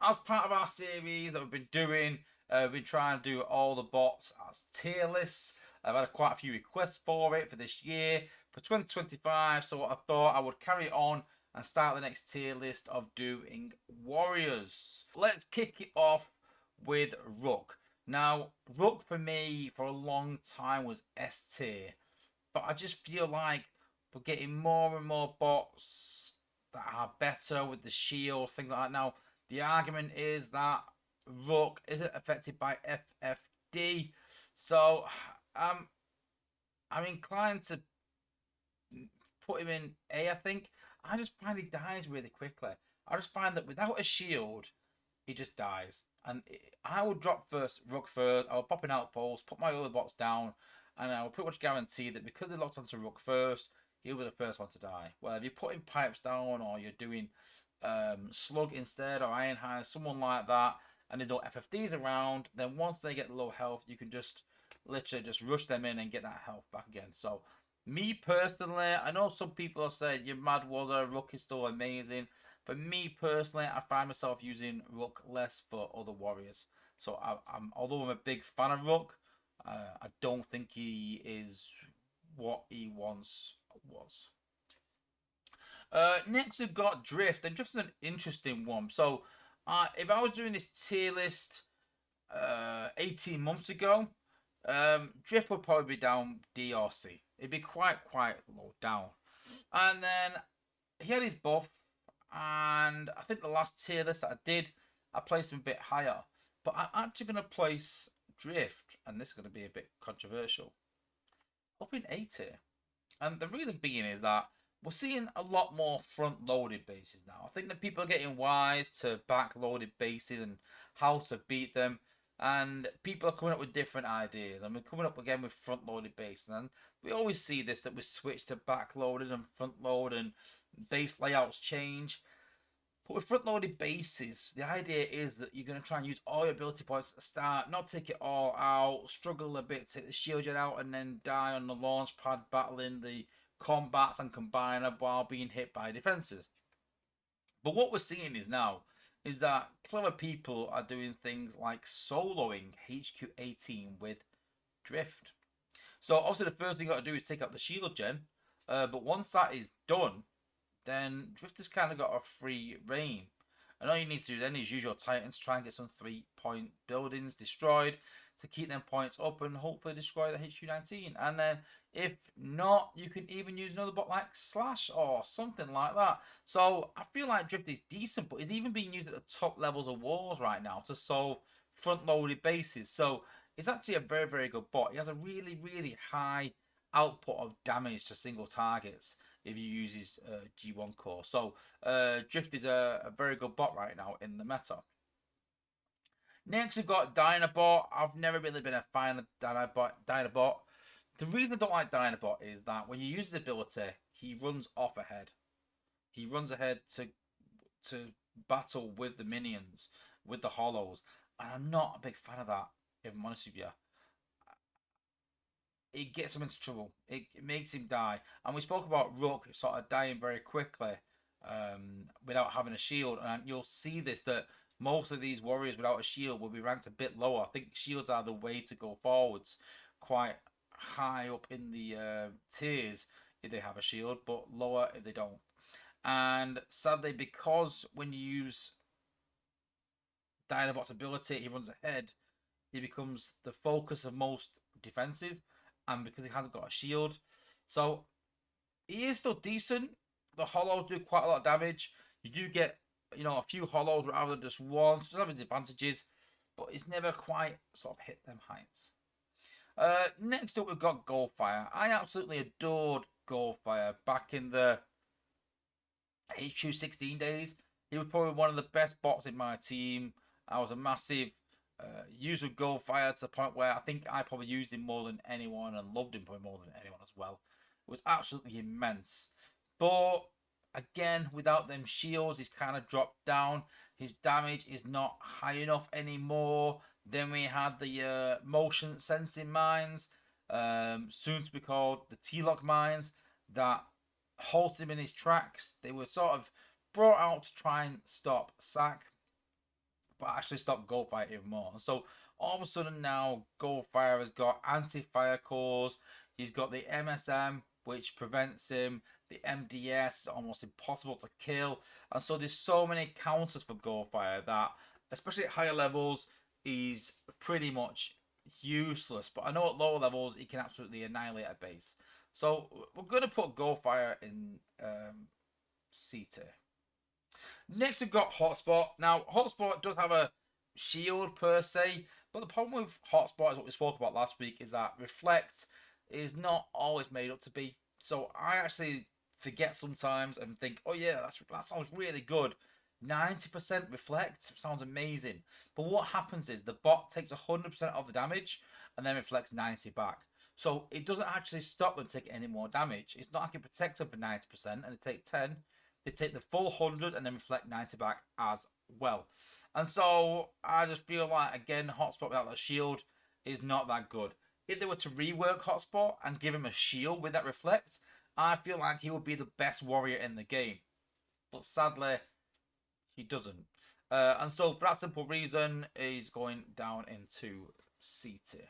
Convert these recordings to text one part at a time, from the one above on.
as part of our series that we've been doing, we've been trying to do all the bots as tier lists. I've had quite a few requests for it for this year, for 2025. So I thought I would carry on and start the next tier list of doing warriors. Let's kick it off with Rook. Now, Rook for me for a long time was S tier, but I just feel like we're getting more and more bots that are better with the shield, things like that. Now, the argument is that Rook isn't affected by FFD, so I'm inclined to put him in A, I think. I just find he dies really quickly. I just find that without a shield, he just dies. And I would drop Rook first. I would pop an outpost, put my other bots down, and I would pretty much guarantee that because they locked onto Rook first, he'll be the first one to die. Well, if you're putting pipes down or you're doing Slug instead or Ironhide, someone like that, and there's no FFDs around, then once they get low health, you can just literally just rush them in and get that health back again. So, me personally, I know some people have said you're mad, Wozza, Rook is still amazing. For me personally, I find myself using Rook less for other warriors. So, although I'm a big fan of Rook, I don't think he is what he once was. Next, we've got Drift, and Drift is an interesting one. So, if I was doing this tier list 18 months ago, Drift would probably be down D or C. It'd be quite low down. And then he had his buff, and I think the last tier list that I did, I placed him a bit higher. But I'm actually going to place Drift, and this is going to be a bit controversial, up in A tier. And the reason being is that we're seeing a lot more front-loaded bases now. I think that people are getting wise to back-loaded bases and how to beat them. And people are coming up with different ideas. And we're coming up again with front-loaded bases. And we always see this, that we switch to back-loaded and front-load and base layouts change. But with front-loaded bases, the idea is that you're going to try and use all your ability points at the start, not take it all out, struggle a bit, take the shield jet out, and then die on the launch pad battling the combats and combiner while being hit by defenses. But what we're seeing is that clever people are doing things like soloing HQ18 with Drift. So obviously the first thing you got to do is take out the shield gen, but once that is done, then Drift has kind of got a free reign. And all you need to do then is use your Titans, try and get some 3-point buildings destroyed to keep them points up and hopefully destroy the HQ19. And then if not, you can even use another bot like Slash or something like that. So I feel like Drift is decent, but it's even being used at the top levels of wars right now to solve front-loaded bases. So it's actually a very good bot. He has a really high output of damage to single targets if you use his G1 core. So Drift is a very good bot right now in the meta. Next we've got Dinobot. I've never really been a fan of Dinobot. The reason I don't like Dinobot is that when you use his ability, he runs off ahead. He runs ahead to battle with the minions, with the hollows. And I'm not a big fan of that, if I'm honest with you. It gets him into trouble. It makes him die. And we spoke about Rook sort of dying very quickly without having a shield. And you'll see this, that most of these warriors without a shield will be ranked a bit lower. I think shields are the way to go forwards, quite high up in the tiers if they have a shield, but lower if they don't. And sadly, because when you use Dinobot's ability, he runs ahead, he becomes the focus of most defenses, and because he hasn't got a shield. So he is still decent. The hollows do quite a lot of damage. You do get, a few hollows rather than just one. So it has its advantages, but it's never quite sort of hit them heights. Next up, we've got Goldfire. I absolutely adored Goldfire back in the HQ16 days. He was probably one of the best bots in my team. I was a massive user of Goldfire to the point where I think I probably used him more than anyone and loved him probably more than anyone as well. It was absolutely immense. But again, without them shields, he's kind of dropped down. His damage is not high enough anymore. Then we had the motion sensing mines, soon to be called the T-Lock mines, that halted him in his tracks. They were sort of brought out to try and stop Sack. but actually stop Goldfire even more. And so all of a sudden now, Goldfire has got anti-fire cores. He's got the MSM, which prevents him. The MDS, almost impossible to kill. And so there's so many counters for Goldfire that, especially at higher levels, he's pretty much useless. But I know at lower levels, he can absolutely annihilate a base. So we're going to put Goldfire in C tier. Next, we've got Hotspot. Now, Hotspot does have a shield per se, but the problem with Hotspot is what we spoke about last week, is that Reflect is not always made up to be. So I actually forget sometimes and think, oh yeah, that sounds really good. 90% Reflect sounds amazing. But what happens is the bot takes 100% of the damage and then reflects 90 back. So it doesn't actually stop them taking any more damage. It's not like it protects them for 90% and they take 10. They take the full 100 and then reflect 90 back as well. And so I just feel like, again, Hotspot without that shield is not that good. If they were to rework Hotspot and give him a shield with that reflect, I feel like he would be the best warrior in the game. But sadly, he doesn't. And so for that simple reason, he's going down into C tier.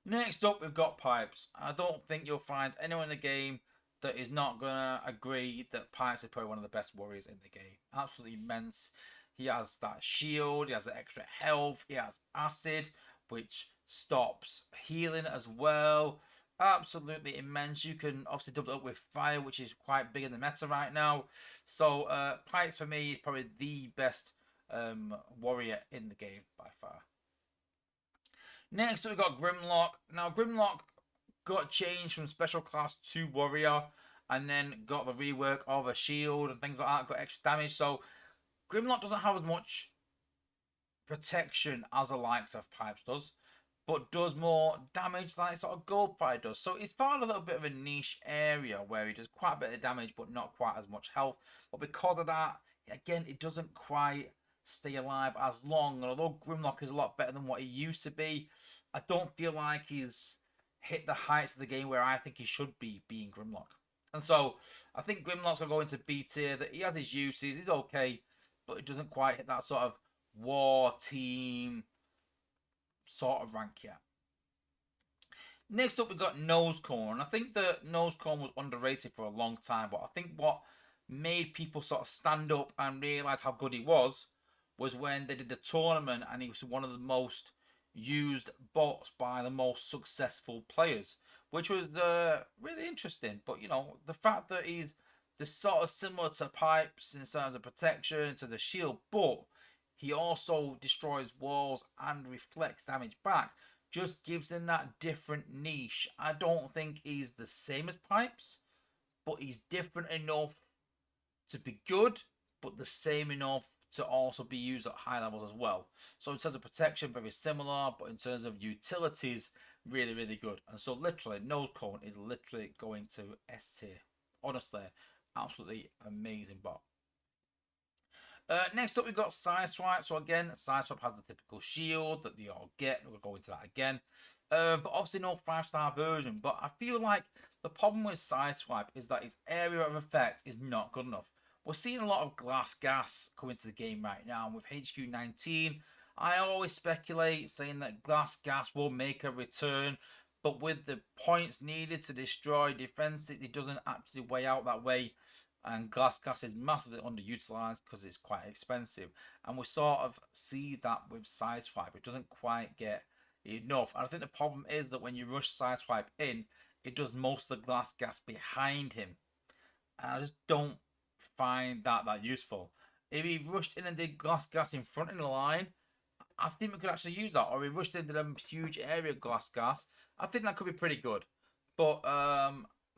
Next up, we've got Pipes. I don't think you'll find anyone in the game that is not going to agree that Pipes is probably one of the best warriors in the game. Absolutely immense. He has that shield, he has that extra health, he has acid, which stops healing as well. Absolutely immense. You can obviously double it up with fire, which is quite big in the meta right now. So Pipes for me is probably the best warrior in the game by far. Next we've got Grimlock. Now Grimlock got changed from special class to warrior and then got the rework of a shield and things like that, got extra damage. So Grimlock doesn't have as much protection as the likes of Pipes does, but does more damage like sort of Goldfire does. So it's found a little bit of a niche area where he does quite a bit of damage but not quite as much health. But because of that, again, it doesn't quite stay alive as long. And although Grimlock is a lot better than what he used to be, I don't feel like he's hit the heights of the game where I think he should be being Grimlock. And so I think Grimlock's going to go into B tier. That he has his uses, he's okay, but it doesn't quite hit that sort of war team sort of rank yet. Next up, we've got Nosecone. And I think that Nosecone was underrated for a long time, but I think what made people sort of stand up and realise how good he was when they did the tournament and he was one of the most used bots by the most successful players, which was really interesting. But you know, the fact that he's the sort of similar to Pipes in terms of protection to the shield, but he also destroys walls and reflects damage back, just gives him that different niche. I don't think he's the same as Pipes, but he's different enough to be good, but the same enough to also be used at high levels as well. So in terms of protection, very similar, but in terms of utilities, really, really good. And so literally, Nosecone is literally going to S tier. Honestly, absolutely amazing bot. Next up, we've got Sideswipe. So again, Sideswipe has the typical shield that they all get. We'll go into that again. But obviously no 5-star version. But I feel like the problem with Sideswipe is that his area of effect is not good enough. We're seeing a lot of glass gas come into the game right now. And with HQ19, I always speculate saying that glass gas will make a return. But with the points needed to destroy defense, it doesn't actually weigh out that way. And glass gas is massively underutilized because it's quite expensive. And we sort of see that with Sideswipe. It doesn't quite get enough. And I think the problem is that when you rush Sideswipe in, it does most of the glass gas behind him. And I just don't find that useful. If he rushed in and did glass gas in front in the line, I think we could actually use that. Or he rushed into them huge area glass gas. I think that could be pretty good. But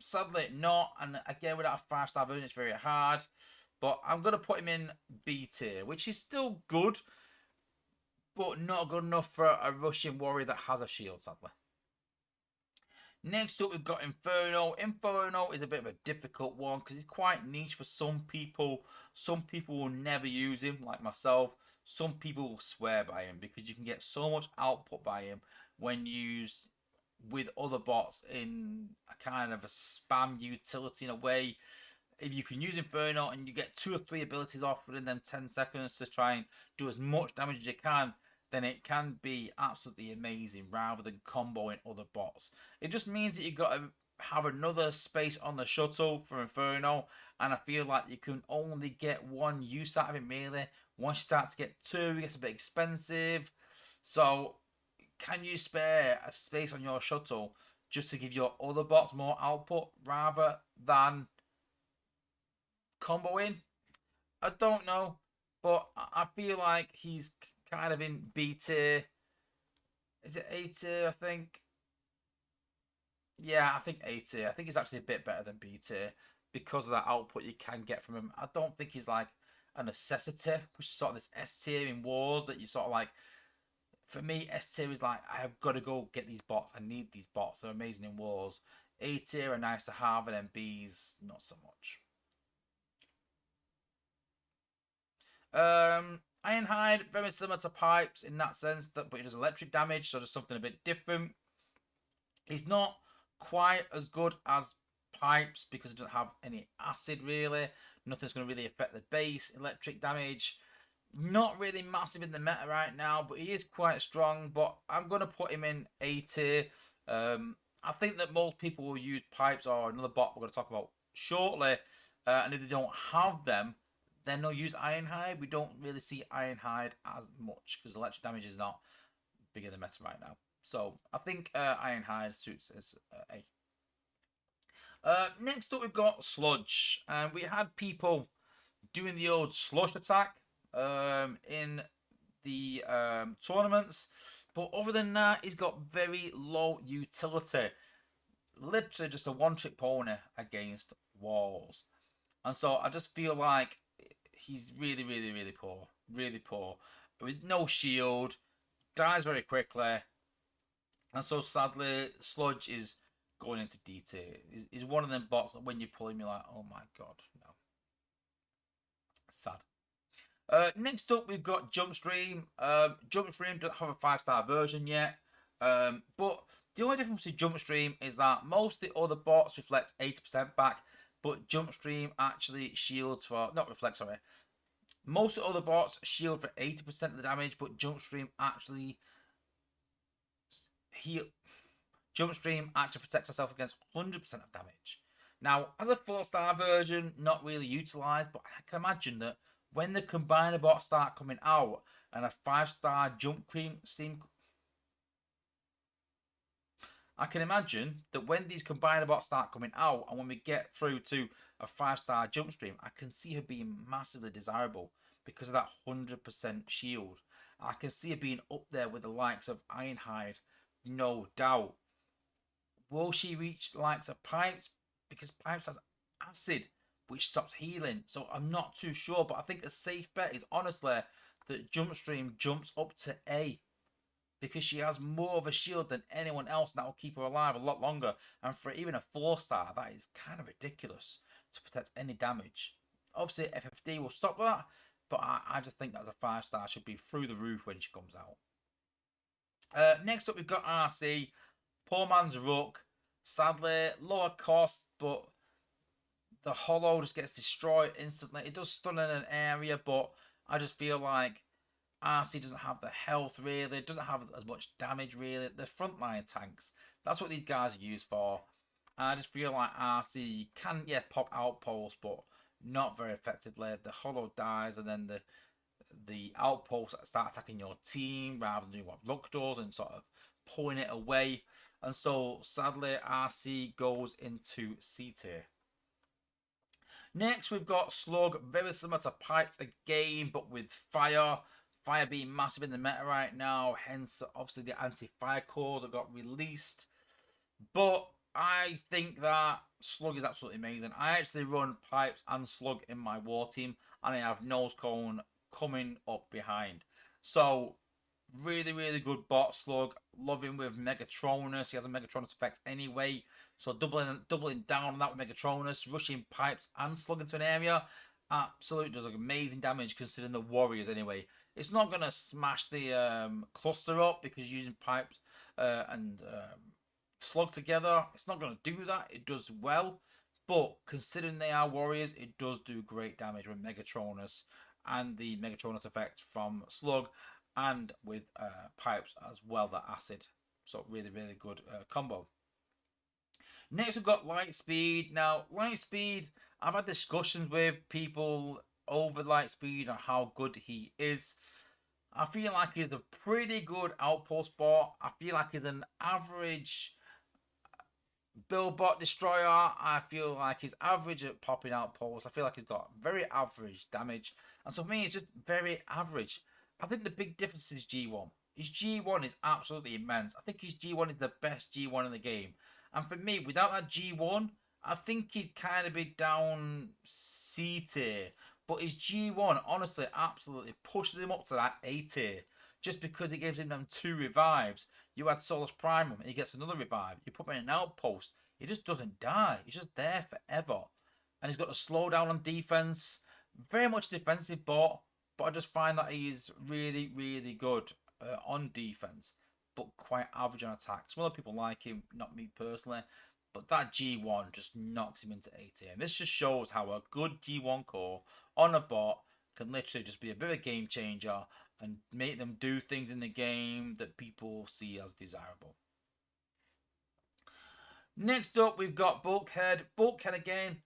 sadly not. And again, without a 5-star version, it's very hard. But I'm going to put him in B tier, which is still good, but not good enough for a Russian warrior that has a shield, sadly. Next up, we've got Inferno. Inferno is a bit of a difficult one because it's quite niche for some people. Some people will never use him, like myself. Some people will swear by him because you can get so much output by him when used with other bots in a kind of a spam utility in a way. if you can use Inferno and you get 2 or 3 abilities off within them 10 seconds to try and do as much damage as you can, then it can be absolutely amazing rather than comboing other bots. It just means that you've got to have another space on the shuttle for Inferno, and I feel like you can only get 1 use out of it really. Once you start to get 2, it gets a bit expensive. So can you spare a space on your shuttle just to give your other bots more output rather than comboing? I don't know, but I feel like he's kind of in B tier. Is it A tier? I think. Yeah, I think A tier. I think he's actually a bit better than B tier because of that output you can get from him. I don't think he's like a necessity, which is sort of this S tier in wars that you sort of like. For me, S tier is like, I have got to go get these bots. I need these bots. They're amazing in wars. A tier are nice to have, and then B's not so much. Ironhide, very similar to Pipes in that sense, but he does electric damage, so just something a bit different. He's not quite as good as Pipes because he doesn't have any acid really. Nothing's going to really affect the base. Electric damage, not really massive in the meta right now, but he is quite strong. But I'm going to put him in A tier. I think that most people will use Pipes or another bot we're going to talk about shortly. And if they don't have them, then they'll use Ironhide. We don't really see Ironhide as much because electric damage is not big in the meta right now. So I think Ironhide suits as A. Next up, we've got Sludge, and we had people doing the old slush attack in the tournaments, but other than that, he's got very low utility. Literally just a one-trick pony against walls, and so I just feel like he's really, really, really poor, really poor, with no shield, dies very quickly. And so sadly, Sludge is going into D tier. He's one of them bots that when you pull him, you're like, oh my god, no. Sad. Next up, we've got Jumpstream. Jumpstream doesn't have a 5-star version yet. But the only difference with Jumpstream is that most of the other bots reflect 80% back, but Jumpstream actually shields for, not reflect, sorry. Most of the other bots shield for 80% of the damage, but Jumpstream actually Jumpstream actually protects herself against 100% of damage. Now, as a 4-star version, not really utilised, but I can imagine that when the combiner bots start coming out and a 5-star Jumpstream, I can imagine that when these combiner bots start coming out and when we get through to a 5-star Jumpstream, I can see her being massively desirable because of that 100% shield. I can see her being up there with the likes of Ironhide, no doubt. Will she reach the likes of Pipes? Because Pipes has acid, which stops healing. So I'm not too sure, but I think a safe bet is honestly that Jumpstream jumps up to A. Because she has more of a shield than anyone else, and that will keep her alive a lot longer. And for even a 4-star, that is kind of ridiculous to protect any damage. Obviously, FFD will stop that, but I just think that as a 5-star should be through the roof when she comes out. Next up, we've got RC. Poor man's Rook. Sadly, lower cost, but the hollow just gets destroyed instantly. It does stun in an area, but I just feel like RC doesn't have the health really. It doesn't have as much damage really. The frontline tanks. That's what these guys are used for. I just feel like RC can, yeah, pop outposts, but not very effectively. The hollow dies, and then the outposts start attacking your team rather than doing what Rook does and sort of pulling it away. And so, sadly, RC goes into C tier. Next, we've got Slug, very similar to Pipes again, but with fire. Fire being massive in the meta right now, hence, obviously, the anti-fire cores have got released. But I think that Slug is absolutely amazing. I actually run Pipes and Slug in my war team, and I have Nosecone coming up behind. So, really, really good bot Slug. Love him with Megatronis. He has a Megatronis effect anyway. So doubling down on that with Megatronis, rushing Pipes and Slug into an area. Absolutely does amazing damage considering the warriors anyway. It's not going to smash the cluster up because using Pipes and Slug together. It's not going to do that. It does well. But considering they are warriors, it does do great damage with Megatronis and the Megatronis effect from Slug, and with pipes as well, that acid. So really, really good combo. Next, we've got Lightspeed. Now, Lightspeed, I've had discussions with people over Lightspeed and how good he is. I feel like he's a pretty good outpost bot. I feel like he's an average Billbot destroyer. I feel like he's average at popping outposts. I feel like he's got very average damage. And so for me, it's just very average. I think the big difference is G1. His G1 is absolutely immense. I think his G1 is the best G1 in the game. And for me, without that G1, I think he'd kind of be down C tier. But his G1, honestly, absolutely pushes him up to that A tier. Just because it gives him them 2 revives. You add Solus Primum and he gets another revive. You put him in an outpost, he just doesn't die. He's just there forever. And he's got a slowdown on defense. Very much defensive bot. But I just find that he is really, really good on defense. But quite average on attack. Some other people like him, not me personally. But that G1 just knocks him into A tier. And this just shows how a good G1 core on a bot can literally just be a bit of a game changer and make them do things in the game that people see as desirable. Next up, we've got Bulkhead. Bulkhead again,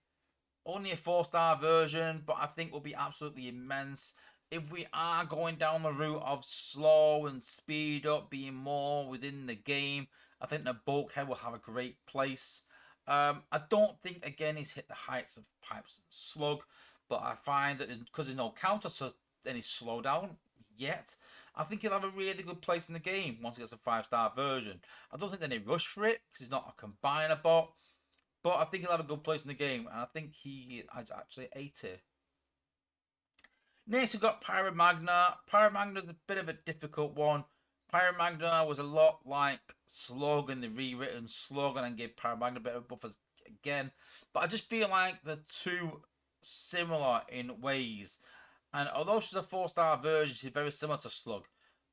only a 4-star version, but I think will be absolutely immense. If we are going down the route of slow and speed up, being more within the game, I think the Bulkhead will have a great place. I don't think, again, he's hit the heights of Pipes and Slug, but I find that because there's no counter to any slowdown yet, I think he'll have a really good place in the game once he gets a 5-star version. I don't think there's any rush for it because he's not a combiner bot, but I think he'll have a good place in the game, and I think he is actually A tier. Next, we've got Pyro Magna. Pyro Magna is a bit of a difficult one. Pyro Magna was a lot like Slug in the rewritten Slug, and then gave Pyro Magna a bit of buffers again. But I just feel like the two similar in ways. And although she's a 4-star version, she's very similar to Slug.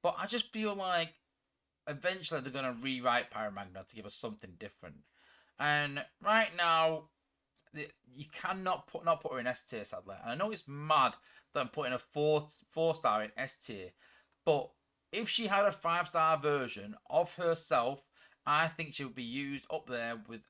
But I just feel like eventually they're going to rewrite Pyro Magna to give us something different. And right now, you cannot put her in S tier, sadly. And I know it's mad that I'm putting a 4-star in S tier. But if she had a 5-star version of herself, I think she would be used up there with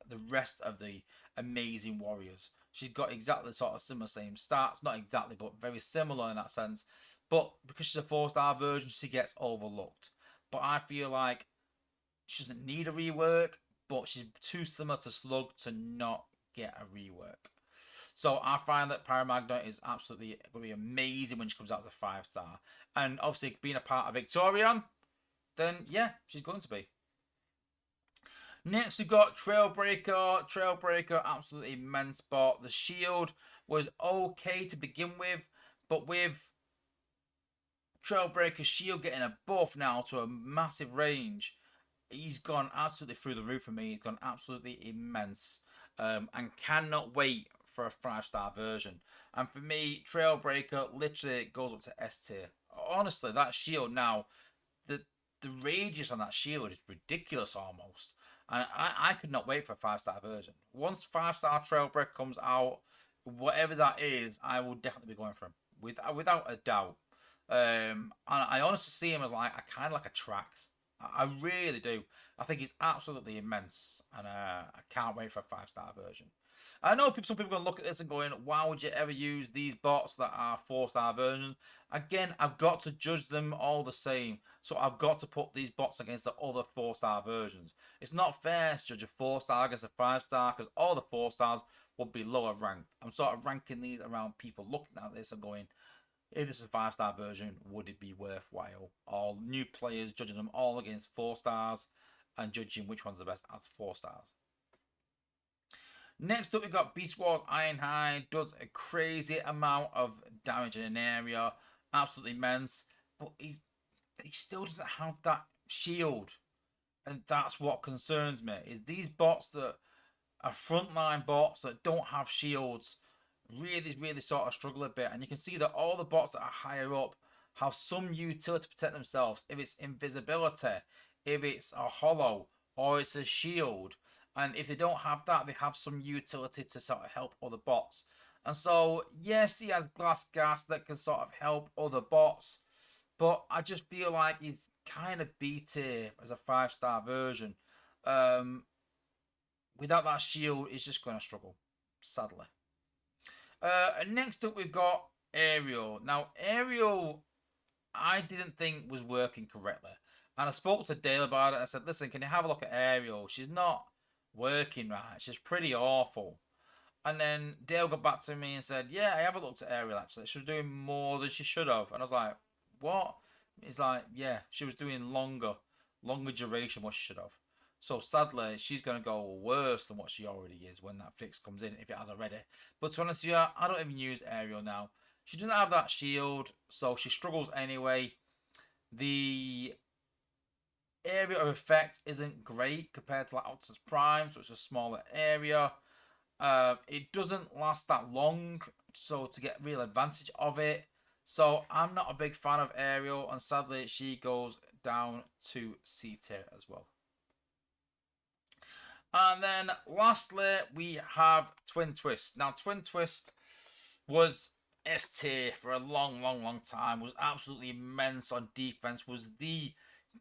the rest of the amazing warriors. She's got exactly sort of similar same stats. Not exactly, but very similar in that sense. But because she's a 4-star version, she gets overlooked. But I feel like she doesn't need a rework, but she's too similar to Slug to not get a rework. So I find that Pyro Magna is absolutely going to be amazing when she comes out as a 5-star. And obviously being a part of Victorion, then yeah, she's going to be. Next we've got Trailbreaker. Trailbreaker, absolutely immense bot. The shield was okay to begin with, but with Trailbreaker's shield getting a buff now to a massive range, he's gone absolutely through the roof for me. He's gone absolutely immense, and cannot wait for a 5-star version. And for me, Trailbreaker literally goes up to S tier. Honestly, that shield now, the radius on that shield is ridiculous almost. And I could not wait for a 5-star version. Once 5-star Trailbreaker comes out, whatever that is, I will definitely be going for him without a doubt. And I honestly see him as like a kind of like a Trax. I really do. I think he's absolutely immense, and I can't wait for a 5-star version. I know some people are going to look at this and going, why would you ever use these bots that are 4-star versions? Again, I've got to judge them all the same. So I've got to put these bots against the other 4-star versions. It's not fair to judge a 4-star against a 5-star because all the 4-stars would be lower ranked. I'm sort of ranking these around people looking at this and going, if this is a 5-star version, would it be worthwhile? All new players judging them all against 4-stars and judging which one's the best as 4-stars. Next up, we've got Beast Wars Ironhide. Does a crazy amount of damage in an area. Absolutely immense. But he still doesn't have that shield. And that's what concerns me. Is these bots that are frontline bots that don't have shields really sort of struggle a bit. And you can see that all the bots that are higher up have some utility to protect themselves. If it's invisibility, if it's a hollow, or it's a shield. And if they don't have that, they have some utility to sort of help other bots. And so, yes, he has Glass Gas that can sort of help other bots. But I just feel like he's kind of B tier as a 5-star version. Without that shield, he's just going to struggle, sadly. And next up, we've got Ariel. Now, Ariel, I didn't think was working correctly. And I spoke to Dale about it. I said, listen, can you have a look at Ariel? She's not working right. She's pretty awful. And then Dale got back to me and said, yeah, I haven't looked at Ariel actually. She was doing more than she should have. And I was like, what? He's like, yeah, she was doing longer duration what she should have. So sadly, she's going to go worse than what she already is when that fix comes in, if it has already. But to be honest with you, I don't even use Ariel now. She doesn't have that shield, so she struggles anyway. The area of effect isn't great compared to like Optimus Prime, so it's a smaller area. It doesn't last that long, so to get real advantage of it. So I'm not a big fan of Ariel, and sadly she goes down to C tier as well. And then lastly, we have Twin Twist. Now, Twin Twist was S tier for a long time. Was absolutely immense on defense. Was the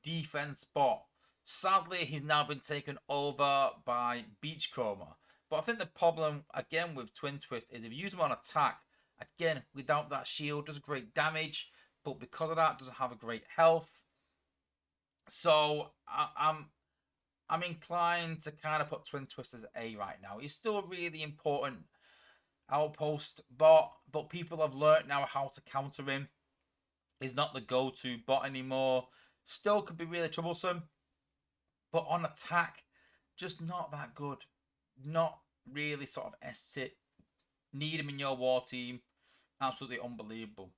defense bot. Sadly, he's now been taken over by Beachcomber. But I think the problem, again, with Twin Twist is if you use him on attack, again, without that shield, does great damage. But because of that, doesn't have a great health. So, I'm inclined to kind of put Twin Twist as A right now. He's still a really important outpost bot, but people have learnt now how to counter him. He's not the go-to bot anymore. Still could be really troublesome, but on attack, just not that good. Not really sort of S-tit. Need him in your war team. Absolutely unbelievable.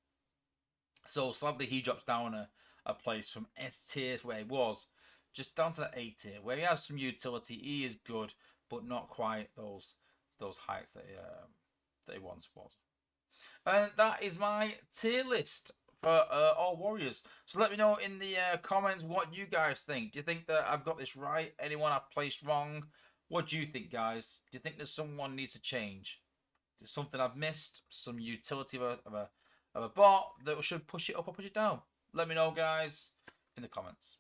So sadly, he drops down a place from S tier where he was, just down to the A tier, where he has some utility. He is good, but not quite those heights that he once was. And that is my tier list for all warriors. So let me know in the comments what you guys think. Do you think that I've got this right? Anyone I've placed wrong? What do you think, guys? Do you think there's someone needs to change? Is there something I've missed? Some utility of a bot that should push it up or push it down? Let me know, guys, in the comments.